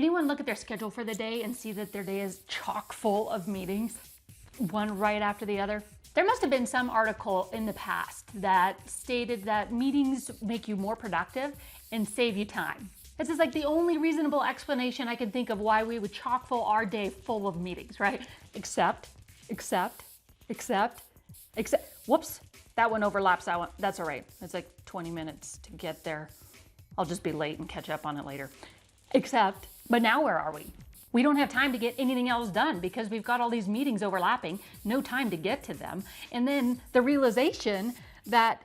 Anyone look at their schedule for the day and see that their day is chock full of meetings, one right after the other? There must have been some article in the past that stated that meetings make you more productive and save you time. This is like the only reasonable explanation I can think of why we would chock full our day full of meetings, right? Except, whoops, that one overlaps that one. That's all right. It's like 20 minutes to get there. I'll just be late and catch up on it later. But now where are we? We don't have time to get anything else done because we've got all these meetings overlapping, no time to get to them. And then the realization that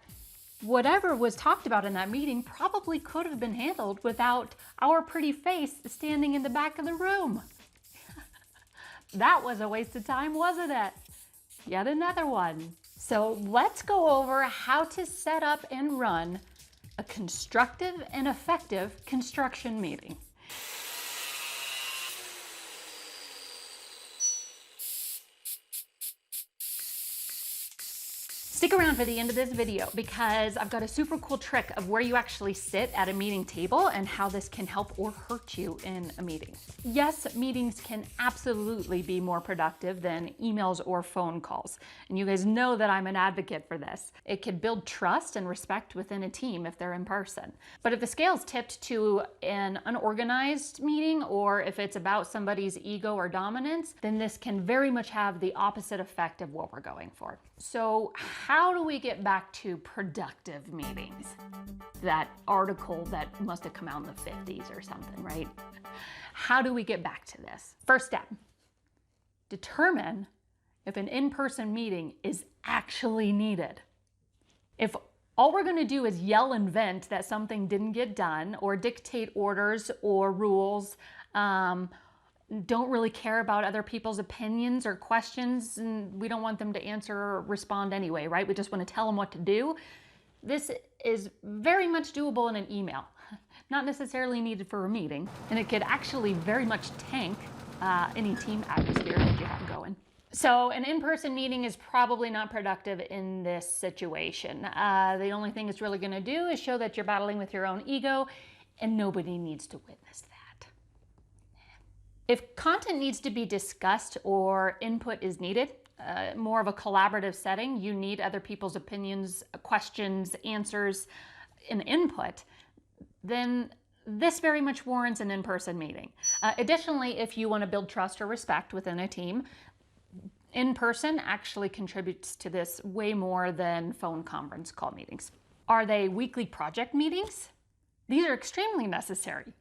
whatever was talked about in that meeting probably could have been handled without our pretty face standing in the back of the room. That was a waste of time, wasn't it? Yet another one. So let's go over how to set up and run a constructive and effective construction meeting. Stick around for the end of this video because I've got a super cool trick of where you actually sit at a meeting table and how this can help or hurt you in a meeting. Yes, meetings can absolutely be more productive than emails or phone calls. And you guys know that I'm an advocate for this. It can build trust and respect within a team if they're in person. But if the scale's tipped to an unorganized meeting, or if it's about somebody's ego or dominance, then this can very much have the opposite effect of what we're going for. So how do we get back to productive meetings? That article that must have come out in the 50s or something, right? How do we get back to this? First step, determine if an in-person meeting is actually needed. If all we're going to do is yell and vent that something didn't get done, or dictate orders or rules, don't really care about other people's opinions or questions, and we don't want them to answer or respond anyway, right? We just want to tell them what to do. This is very much doable in an email, not necessarily needed for a meeting, and it could actually very much tank any team atmosphere that you have going. So an in-person meeting is probably not productive in this situation. The only thing it's really going to do is show that you're battling with your own ego, and nobody needs to witness that. If content needs to be discussed or input is needed, more of a collaborative setting, you need other people's opinions, questions, answers, and input, then this very much warrants an in-person meeting. Additionally, if you want to build trust or respect within a team, in-person actually contributes to this way more than phone conference call meetings. Are they weekly project meetings? These are extremely necessary.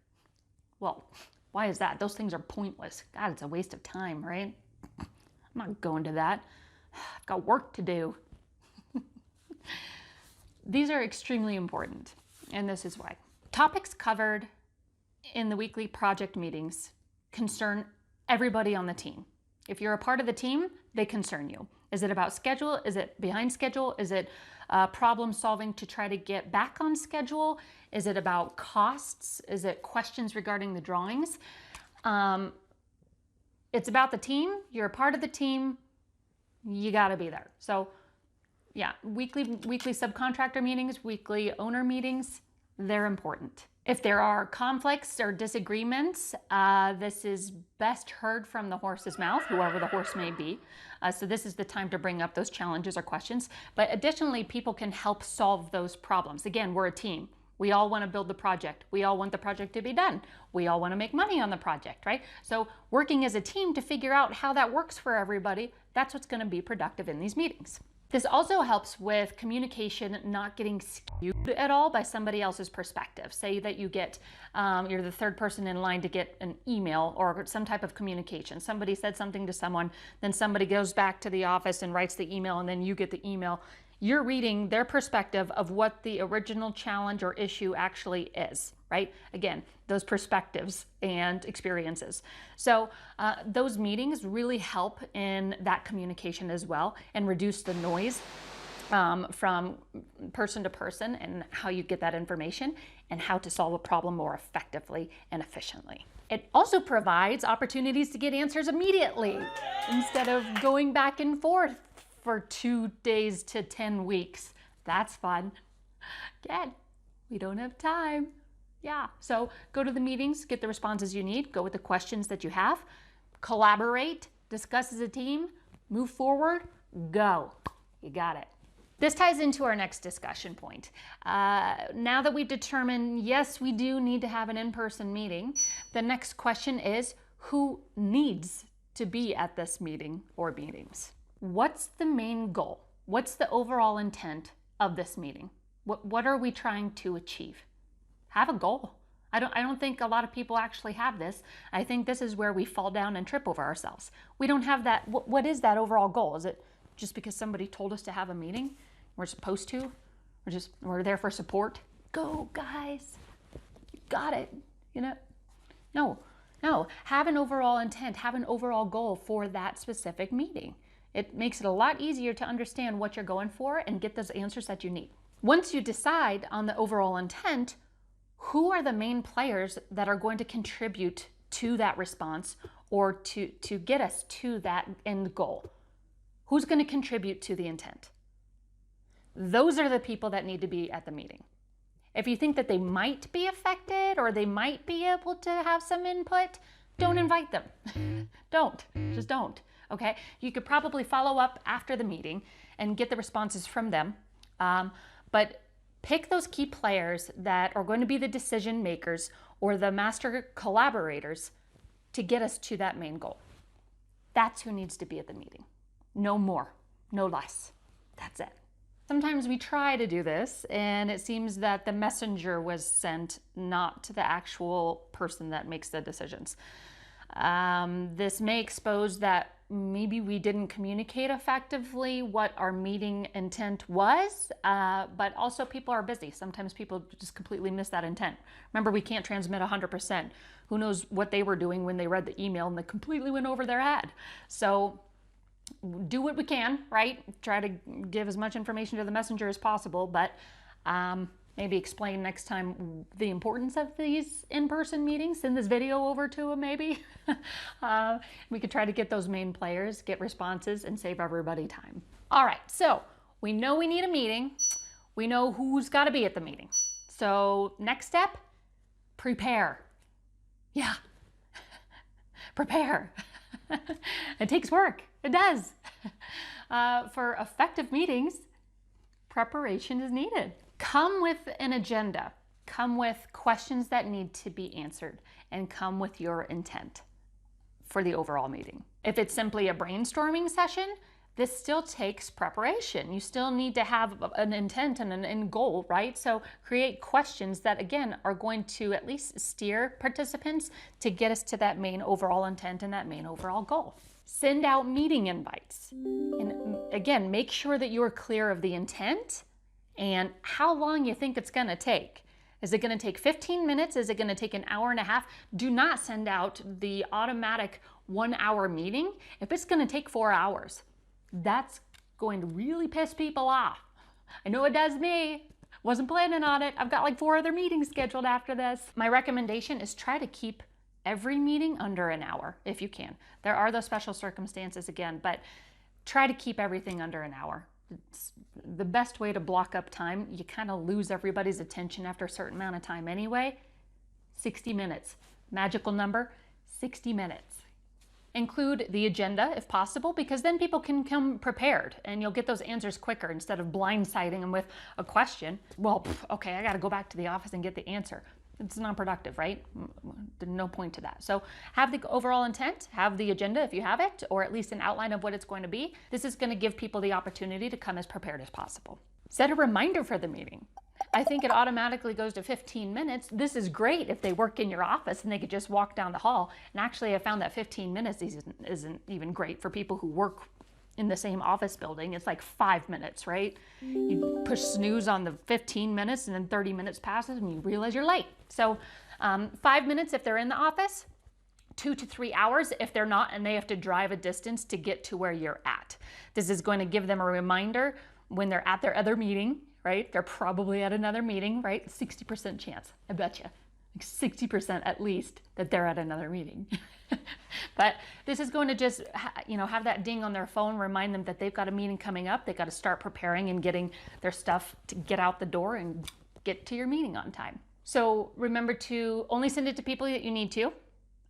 Well, why is that? Those things are pointless. God, it's a waste of time, right? I'm not going to that. I've got work to do. These are extremely important, and this is why. Topics covered in the weekly project meetings concern everybody on the team. If you're a part of the team, they concern you. Is it about schedule? Is it behind schedule? Is it problem solving to try to get back on schedule? Is it about costs? Is it questions regarding the drawings? It's about the team. You're a part of the team. You got to be there. So yeah, weekly subcontractor meetings, weekly owner meetings, they're important. If there are conflicts or disagreements, this is best heard from the horse's mouth, whoever the horse may be. So this is the time to bring up those challenges or questions. But additionally, people can help solve those problems. Again, we're a team. We all want to build the project. We all want the project to be done. We all want to make money on the project, right? So working as a team to figure out how that works for everybody, that's what's going to be productive in these meetings. This also helps with communication not getting skewed at all by somebody else's perspective. Say that you get, you're the third person in line to get an email or some type of communication. Somebody said something to someone, then somebody goes back to the office and writes the email, and then you get the email. You're reading their perspective of what the original challenge or issue actually is, right? Again, those perspectives and experiences. So those meetings really help in that communication as well and reduce the noise from person to person and how you get that information and how to solve a problem more effectively and efficiently. It also provides opportunities to get answers immediately instead of going back and forth for 2 days to 10 weeks. That's fun. Again, we don't have time. Yeah, so go to the meetings, get the responses you need, go with the questions that you have, collaborate, discuss as a team, move forward, go. You got it. This ties into our next discussion point. Now that we've determined, yes, we do need to have an in-person meeting, the next question is, who needs to be at this meeting or meetings? What's the main goal? What's the overall intent of this meeting? What are we trying to achieve? Have a goal. I don't think a lot of people actually have this. I think this is where we fall down and trip over ourselves. We don't have that. What is that overall goal? Is it just because somebody told us to have a meeting? We're supposed to? We're there for support? Go, guys. You got it. You know? No. Have an overall intent. Have an overall goal for that specific meeting. It makes it a lot easier to understand what you're going for and get those answers that you need. Once you decide on the overall intent, who are the main players that are going to contribute to that response or to get us to that end goal? Who's going to contribute to the intent? Those are the people that need to be at the meeting. If you think that they might be affected or they might be able to have some input, don't invite them. Just don't, okay? You could probably follow up after the meeting and get the responses from them, but pick those key players that are going to be the decision makers or the master collaborators to get us to that main goal. That's who needs to be at the meeting. No more, no less. That's it. Sometimes we try to do this and it seems that the messenger was sent, not to the actual person that makes the decisions. This may expose that maybe we didn't communicate effectively what our meeting intent was, but also people are busy. Sometimes people just completely miss that intent. Remember, we can't transmit 100%. Who knows what they were doing when they read the email and they completely went over their head. So do what we can, right? Try to give as much information to the messenger as possible, but maybe explain next time the importance of these in-person meetings. Send this video over to them, maybe. We could try to get those main players, get responses, and save everybody time. All right, so we know we need a meeting. We know who's got to be at the meeting. So next step, prepare. Yeah, prepare. It takes work. It does. For effective meetings, preparation is needed. Come with an agenda. Come with questions that need to be answered, and come with your intent for the overall meeting. If it's simply a brainstorming session, this still takes preparation. You still need to have an intent and an end goal, right? So create questions that, again, are going to at least steer participants to get us to that main overall intent and that main overall goal. Send out meeting invites. And again, make sure that you are clear of the intent and how long you think it's gonna take. Is it gonna take 15 minutes? Is it gonna take an hour and a half? Do not send out the automatic 1 hour meeting if it's gonna take 4 hours. That's going to really piss people off. I know it does me. Wasn't planning on it. I've got like 4 other meetings scheduled after this. My recommendation is try to keep every meeting under an hour if you can. There are those special circumstances again, but try to keep everything under an hour. It's the best way to block up time. You kind of lose everybody's attention after a certain amount of time anyway. 60 minutes. Magical number, 60 minutes. Include the agenda if possible, because then people can come prepared and you'll get those answers quicker instead of blindsiding them with a question. Well, okay, I got to go back to the office and get the answer. It's non-productive, right? No point to that. So have the overall intent, have the agenda if you have it, or at least an outline of what it's going to be. This is going to give people the opportunity to come as prepared as possible. Set a reminder for the meeting. I think it automatically goes to 15 minutes. This is great if they work in your office and they could just walk down the hall. And actually, I found that 15 minutes isn't even great for people who work in the same office building. It's like 5 minutes, right? You push snooze on the 15 minutes and then 30 minutes passes and you realize you're late. So 5 minutes if they're in the office, 2 to 3 hours if they're not and they have to drive a distance to get to where you're at. This is going to give them a reminder when they're at their other meeting, right? They're probably at another meeting, right? 60% chance, I bet you. Like 60% at least that they're at another meeting. But this is going to just, have that ding on their phone, remind them that they've got a meeting coming up. They've got to start preparing and getting their stuff to get out the door and get to your meeting on time. So remember to only send it to people that you need to.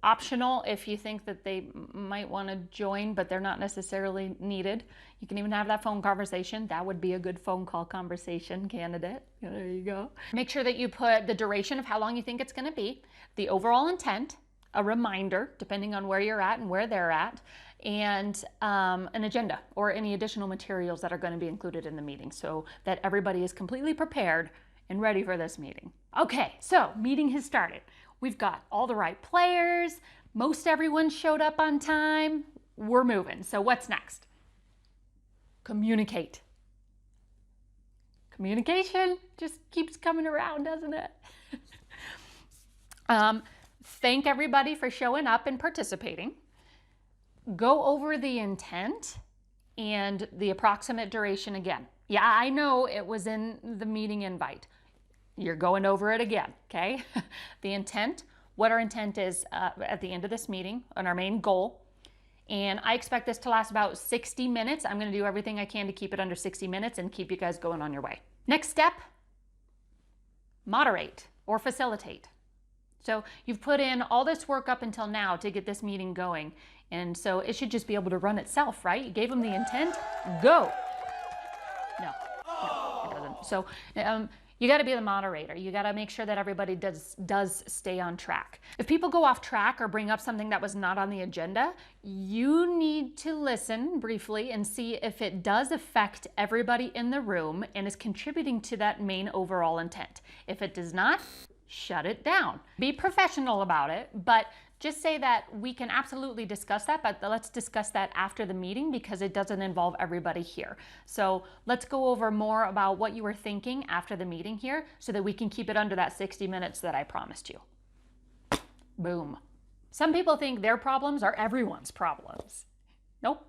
Optional if you think that they might want to join, but they're not necessarily needed. You can even have that phone conversation. That would be a good phone call conversation candidate. There you go. Make sure that you put the duration of how long you think it's going to be, the overall intent, a reminder, depending on where you're at and where they're at, and an agenda or any additional materials that are going to be included in the meeting so that everybody is completely prepared and ready for this meeting. Okay, so meeting has started. We've got all the right players. Most everyone showed up on time. We're moving. So what's next? Communicate. Communication just keeps coming around, doesn't it? Thank everybody for showing up and participating. Go over the intent and the approximate duration again. Yeah, I know it was in the meeting invite. You're going over it again, okay? The intent, what our intent is at the end of this meeting and our main goal. And I expect this to last about 60 minutes. I'm gonna do everything I can to keep it under 60 minutes and keep you guys going on your way. Next step, moderate or facilitate. So you've put in all this work up until now to get this meeting going. And so it should just be able to run itself, right? You gave them the intent, go. No, it doesn't. So you got to be the moderator. You got to make sure that everybody does stay on track. If people go off track or bring up something that was not on the agenda, you need to listen briefly and see if it does affect everybody in the room and is contributing to that main overall intent. If it does not, shut it down. Be professional about it, but just say that we can absolutely discuss that, but let's discuss that after the meeting because it doesn't involve everybody here. So let's go over more about what you were thinking after the meeting here so that we can keep it under that 60 minutes that I promised you. Boom. Some people think their problems are everyone's problems. Nope.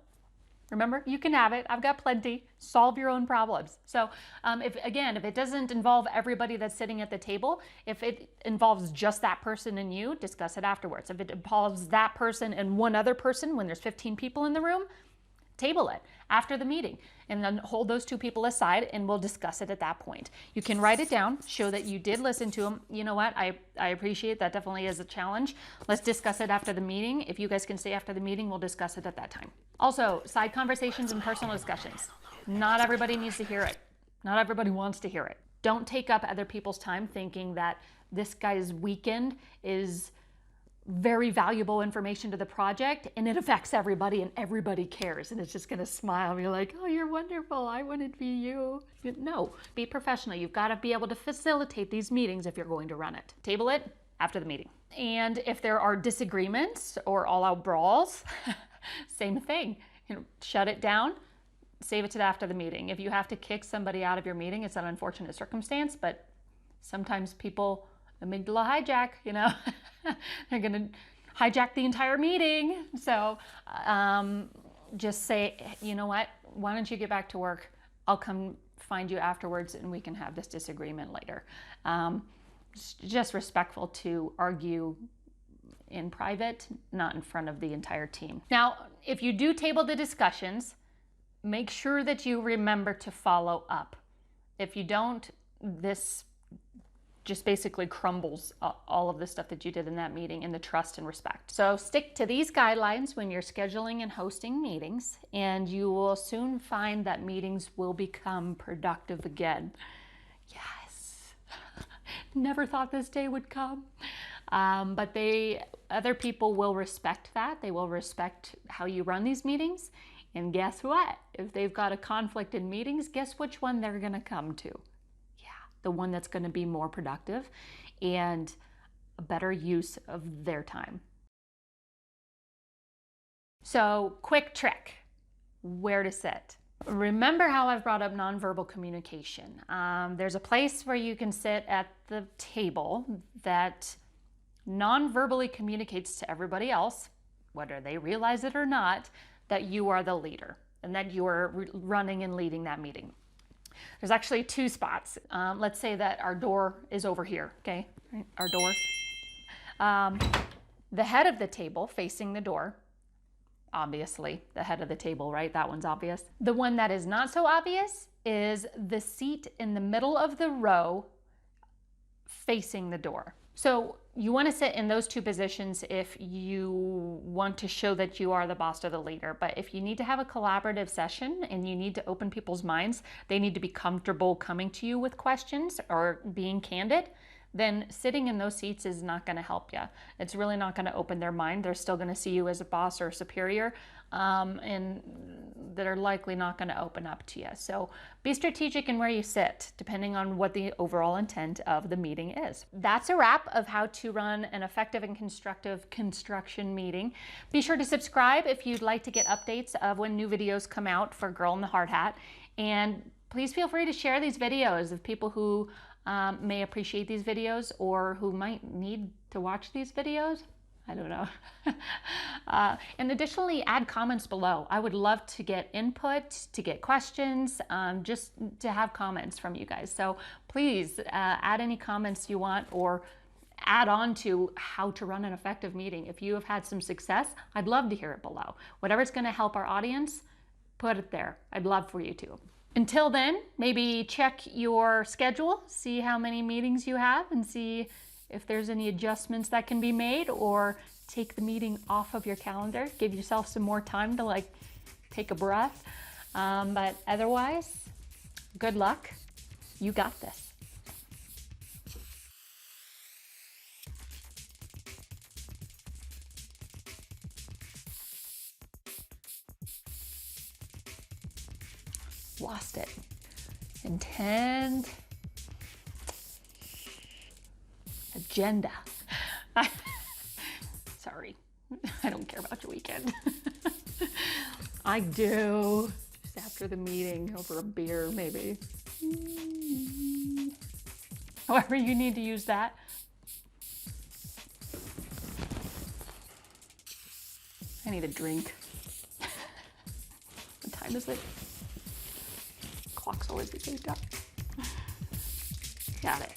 Remember, you can have it. I've got plenty. Solve your own problems. So if it doesn't involve everybody that's sitting at the table, if it involves just that person and you, discuss it afterwards. If it involves that person and one other person when there's 15 people in the room, table it after the meeting and then hold those two people aside and we'll discuss it at that point. You can write it down, show that you did listen to them. You know what, I appreciate that, definitely is a challenge. Let's discuss it after the meeting. If you guys can stay after the meeting, we'll discuss it at that time. Also, side conversations and personal discussions. Not everybody needs to hear it. Not everybody wants to hear it. Don't take up other people's time thinking that this guy's weekend is very valuable information to the project and it affects everybody and everybody cares and it's just going to smile and be like, oh, you're wonderful, I wouldn't be you. No, be professional. You've got to be able to facilitate these meetings if you're going to run it. Table it after the meeting. And if there are disagreements or all-out brawls, same thing. Shut it down, save it to after the meeting. If you have to kick somebody out of your meeting, it's an unfortunate circumstance, but sometimes people amygdala hijack, they're gonna hijack the entire meeting. So just say, you know what, why don't you get back to work? I'll come find you afterwards and we can have this disagreement later. Just respectful to argue in private, not in front of the entire team. Now, if you do table the discussions, make sure that you remember to follow up. If you don't, this just basically crumbles all of the stuff that you did in that meeting and the trust and respect. So stick to these guidelines when you're scheduling and hosting meetings, and you will soon find that meetings will become productive again. Yes, never thought this day would come. But other people will respect that. They will respect how you run these meetings. And guess what? If they've got a conflict in meetings, guess which one they're gonna come to? The one that's going to be more productive and a better use of their time. So, quick trick, where to sit. Remember how I've brought up nonverbal communication. There's a place where you can sit at the table that non-verbally communicates to everybody else, whether they realize it or not, that you are the leader and that you are running and leading that meeting. There's actually two spots. Let's say that our door is over here, okay? Our door. The head of the table facing the door, obviously, the head of the table, right? That one's obvious. The one that is not so obvious is the seat in the middle of the row facing the door. So you want to sit in those two positions if you want to show that you are the boss or the leader. But if you need to have a collaborative session and you need to open people's minds, they need to be comfortable coming to you with questions or being candid, then sitting in those seats is not going to help you. It's really not going to open their mind. They're still going to see you as a boss or a superior, and they're likely not going to open up to you. So be strategic in where you sit, depending on what the overall intent of the meeting is. That's a wrap of how to run an effective and constructive construction meeting. Be sure to subscribe if you'd like to get updates of when new videos come out for Girl in the Hard Hat. And please feel free to share these videos of people who may appreciate these videos or who might need to watch these videos. I don't know. And additionally, add comments below. I would love to get input, to get questions, just to have comments from you guys. So please add any comments you want or add on to how to run an effective meeting. If you have had some success, I'd love to hear it below. Whatever's going to help our audience, put it there. I'd love for you to. Until then, maybe check your schedule, see how many meetings you have, and see if there's any adjustments that can be made, or take the meeting off of your calendar. Give yourself some more time to take a breath. But otherwise, good luck. You got this. Lost it. Intend. Agenda. Sorry, I don't care about your weekend. I do. Just after the meeting, over a beer, maybe. However you need to use that. I need a drink. What time is it? Clock's always the same time. Got it.